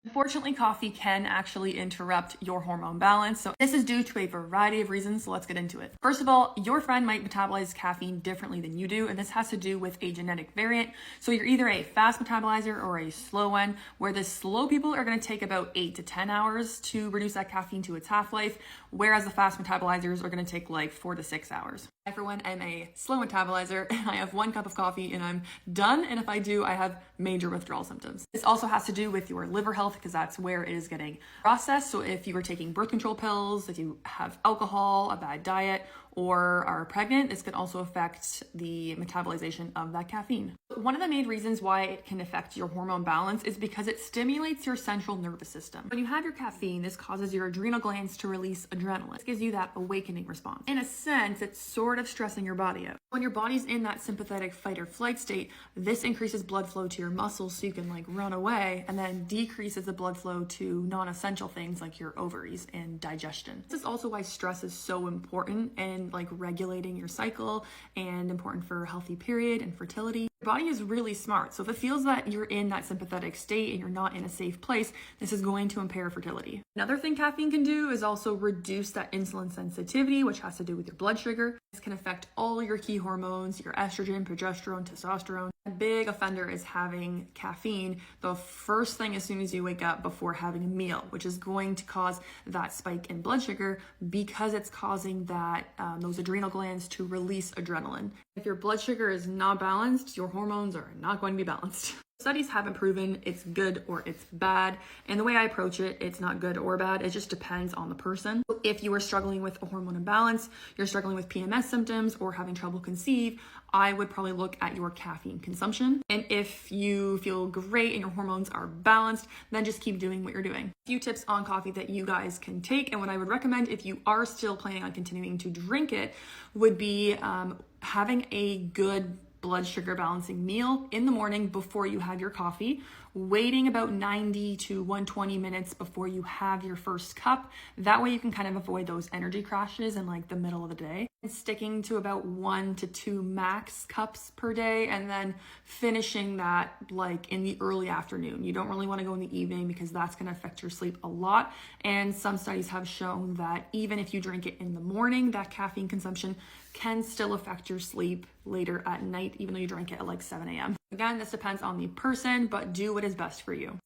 Unfortunately, coffee can actually interrupt your hormone balance. So this is due to a variety of reasons. So let's get into it. First of all, your friend might metabolize caffeine differently than you do. And this has to do with a genetic variant. So you're either a fast metabolizer or a slow one, where the slow people are going to take about 8 to 10 hours to reduce that caffeine to its half-life, whereas the fast metabolizers are going to take like 4 to 6 hours. I, for one, am a slow metabolizer. I have 1 cup of coffee and I'm done. And if I do, I have major withdrawal symptoms. This also has to do with your liver health because that's where it is getting processed. So if you are taking birth control pills, if you have alcohol, a bad diet, or are pregnant, this can also affect the metabolization of that caffeine. One of the main reasons why it can affect your hormone balance is because it stimulates your central nervous system. When you have your caffeine, this causes your adrenal glands to release adrenaline. This gives you that awakening response. In a sense, it's sort of stressing your body out. When your body's in that sympathetic fight or flight state, this increases blood flow to your muscles so you can like run away, and then decreases the blood flow to non-essential things like your ovaries and digestion. This is also why stress is so important in like regulating your cycle and important for a healthy period and fertility. Your body is really smart. So if it feels that you're in that sympathetic state and you're not in a safe place, this is going to impair fertility. Another thing caffeine can do is also reduce that insulin sensitivity, which has to do with your blood sugar. This can affect all your key hormones, your estrogen, progesterone, testosterone. A big offender is having caffeine the first thing as soon as you wake up before having a meal, which is going to cause that spike in blood sugar because it's causing that those adrenal glands to release adrenaline. If your blood sugar is not balanced, your hormones are not going to be balanced. Studies haven't proven it's good or it's bad. And the way I approach it, it's not good or bad. It just depends on the person. If you are struggling with a hormone imbalance, you're struggling with PMS symptoms or having trouble conceive, I would probably look at your caffeine consumption. And if you feel great and your hormones are balanced, then just keep doing what you're doing. A few tips on coffee that you guys can take, and what I would recommend if you are still planning on continuing to drink it would be having a good blood sugar balancing meal in the morning before you have your coffee, waiting about 90 to 120 minutes before you have your first cup. That way you can kind of avoid those energy crashes in like the middle of the day. And sticking to about 1 to 2 max cups per day, and then finishing that like in the early afternoon. You don't really want to go in the evening because that's going to affect your sleep a lot. And some studies have shown that even if you drink it in the morning, that caffeine consumption can still affect your sleep later at night, even though you drink it at like 7 a.m. Again, this depends on the person, but do what is best for you.